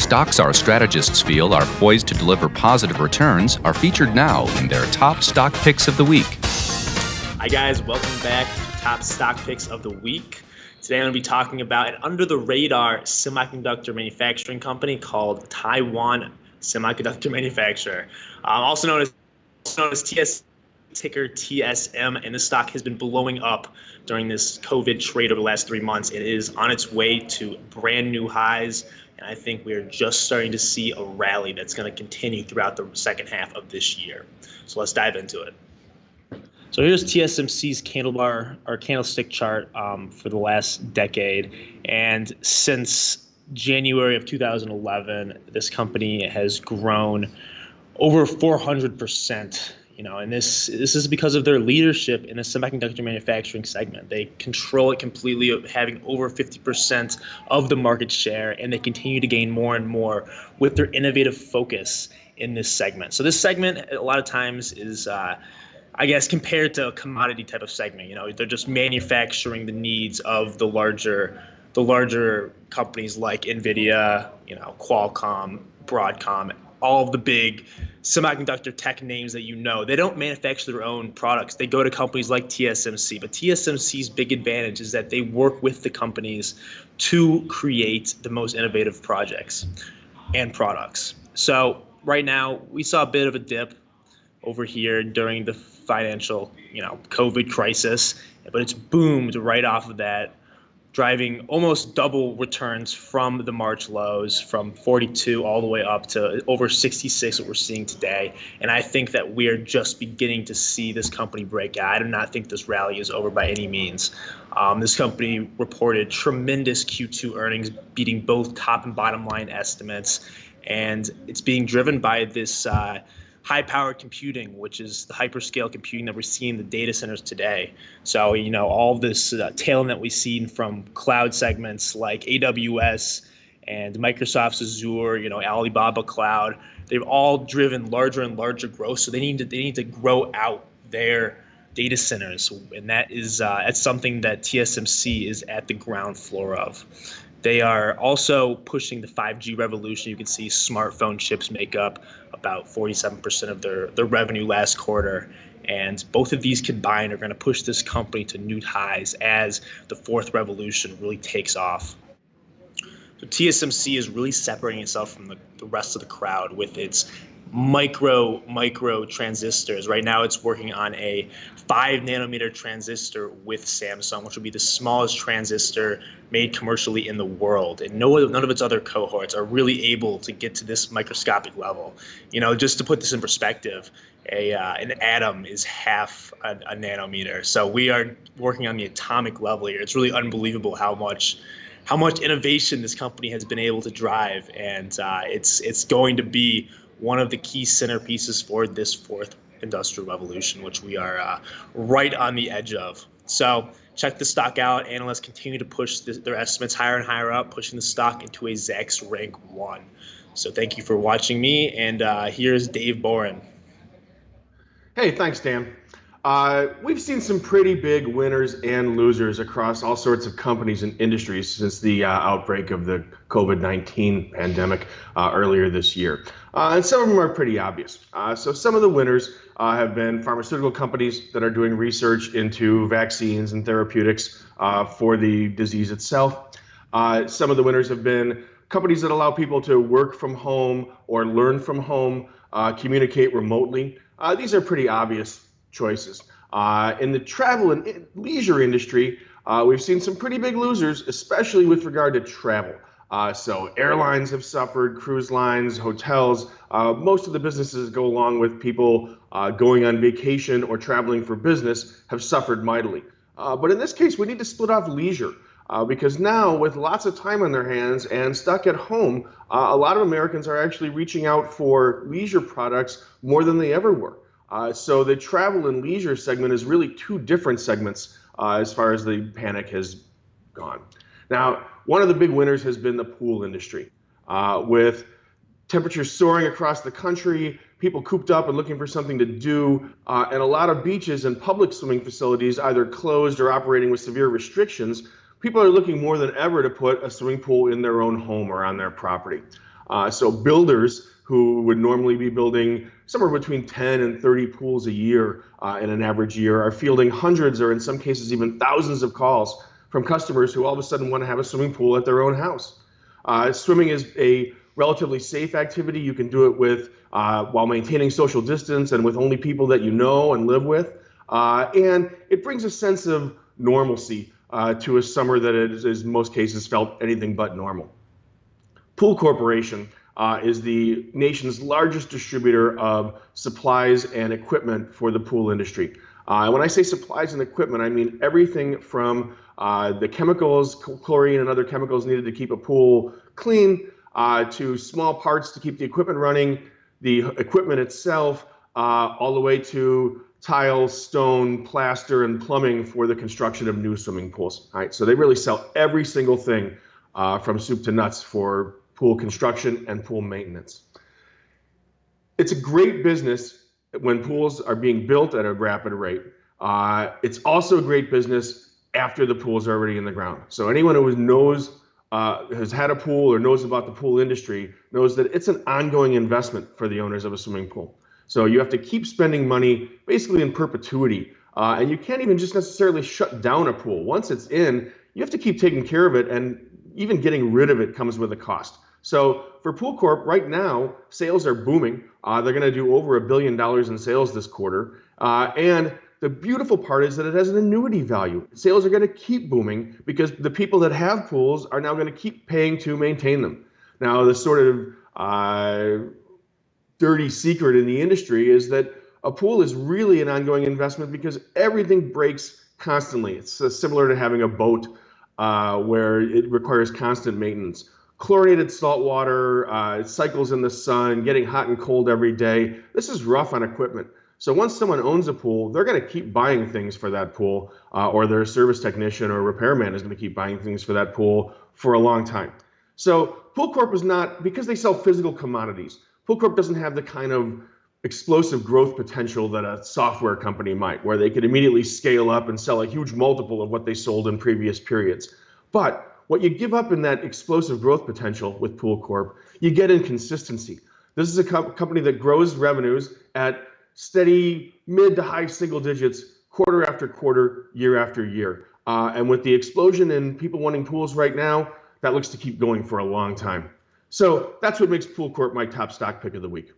Stocks our strategists feel are poised to deliver positive returns are featured now in their top stock picks of the week. Hi guys, welcome back to Top Stock Picks of the Week. Today I'm going to be talking about an under-the-radar semiconductor manufacturing company called Taiwan Semiconductor Manufacturer, also known as TS, ticker TSM, and the stock has been blowing up during this COVID trade over the last 3 months. It is on its way to brand new highs, and I think we are just starting to see a rally that's going to continue throughout the second half of this year. So let's dive into it. So here's TSMC's candlestick chart for the last decade, and since January of 2011, this company has grown over 400%. And this is because of their leadership in the semiconductor manufacturing segment. They control it completely, having over 50% of the market share, and they continue to gain more and more with their innovative focus in this segment. So this segment, a lot of times, is compared to a commodity type of segment. They're just manufacturing the needs of the larger companies like NVIDIA, Qualcomm, Broadcom, all of the big semiconductor tech names that They don't manufacture their own products. They go to companies like TSMC. But TSMC's big advantage is that they work with the companies to create the most innovative projects and products. So right now, we saw a bit of a dip over here during the financial, COVID crisis, but it's boomed right off of that, driving almost double returns from the March lows, from 42 all the way up to over 66, what we're seeing today. And I think that we're just beginning to see this company break out. I do not think this rally is over by any means. This company reported tremendous Q2 earnings, beating both top and bottom line estimates. And it's being driven by this high-powered computing, which is the hyperscale computing that we're seeing in the data centers today. So, all this tailwind that we've seen from cloud segments like AWS and Microsoft's Azure, Alibaba Cloud, they've all driven larger and larger growth. So they need to grow out their data centers, and that's something that TSMC is at the ground floor of. They are also pushing the 5G revolution. You can see smartphone chips make up about 47% of their revenue last quarter. And both of these combined are going to push this company to new highs as the fourth revolution really takes off. So TSMC is really separating itself from the rest of the crowd with its micro transistors. Right now it's working on a 5 nanometer transistor with Samsung, which will be the smallest transistor made commercially in the world. And none of its other cohorts are really able to get to this microscopic level. Just to put this in perspective, an atom is half a nanometer. So we are working on the atomic level here. It's really unbelievable how much innovation this company has been able to drive, and it's going to be one of the key centerpieces for this fourth industrial revolution, which we are right on the edge of. So check the stock out. Analysts continue to push their estimates higher and higher up, pushing the stock into a Zacks rank 1. So thank you for watching me, and here's Dave Boren. Hey, thanks, Dan. We've seen some pretty big winners and losers across all sorts of companies and industries since the outbreak of the COVID-19 pandemic earlier this year. And some of them are pretty obvious. So some of the winners have been pharmaceutical companies that are doing research into vaccines and therapeutics for the disease itself. Some of the winners have been companies that allow people to work from home or learn from home, communicate remotely. These are pretty obvious choices. In the travel and leisure industry, we've seen some pretty big losers, especially with regard to travel. So airlines have suffered, cruise lines, hotels. Most of the businesses that go along with people going on vacation or traveling for business have suffered mightily. But in this case, we need to split off leisure. Because now, with lots of time on their hands and stuck at home, a lot of Americans are actually reaching out for leisure products more than they ever were. So the travel and leisure segment is really two different segments as far as the panic has gone. Now, one of the big winners has been the pool industry. With temperatures soaring across the country, people cooped up and looking for something to do, and a lot of beaches and public swimming facilities either closed or operating with severe restrictions, people are looking more than ever to put a swimming pool in their own home or on their property. So builders who would normally be building somewhere between 10 and 30 pools a year in an average year are fielding hundreds or in some cases even thousands of calls from customers who all of a sudden want to have a swimming pool at their own house. Swimming is a relatively safe activity. You can do it with while maintaining social distance and with only people that you know and live with. And it brings a sense of normalcy to a summer that is in most cases felt anything but normal. Pool Corporation is the nation's largest distributor of supplies and equipment for the pool industry. When I say supplies and equipment, I mean everything from the chemicals, chlorine and other chemicals needed to keep a pool clean, to small parts to keep the equipment running, the equipment itself, all the way to tile, stone, plaster, and plumbing for the construction of new swimming pools. All right, so they really sell every single thing from soup to nuts for pool construction and pool maintenance. It's a great business when pools are being built at a rapid rate. It's also a great business after the pool is already in the ground. So anyone who has had a pool or knows about the pool industry knows that it's an ongoing investment for the owners of a swimming pool. So you have to keep spending money basically in perpetuity. And you can't even just necessarily shut down a pool. Once it's in, you have to keep taking care of it, and even getting rid of it comes with a cost. So for Pool Corp, right now, sales are booming. They're going to do over $1 billion in sales this quarter. And the beautiful part is that it has an annuity value. Sales are going to keep booming because the people that have pools are now going to keep paying to maintain them. Now, the sort of dirty secret in the industry is that a pool is really an ongoing investment because everything breaks constantly. It's similar to having a boat where it requires constant maintenance. Chlorinated salt water, cycles in the sun, getting hot and cold every day. This is rough on equipment. So once someone owns a pool, they're going to keep buying things for that pool, or their service technician or repairman is going to keep buying things for that pool for a long time. So Pool Corp is not, because they sell physical commodities, Pool Corp doesn't have the kind of explosive growth potential that a software company might, where they could immediately scale up and sell a huge multiple of what they sold in previous periods. But what you give up in that explosive growth potential with Pool Corp, you get in consistency. This is a company that grows revenues at steady mid to high single digits, quarter after quarter, year after year. And with the explosion in people wanting pools right now, that looks to keep going for a long time. So that's what makes Pool Corp my top stock pick of the week.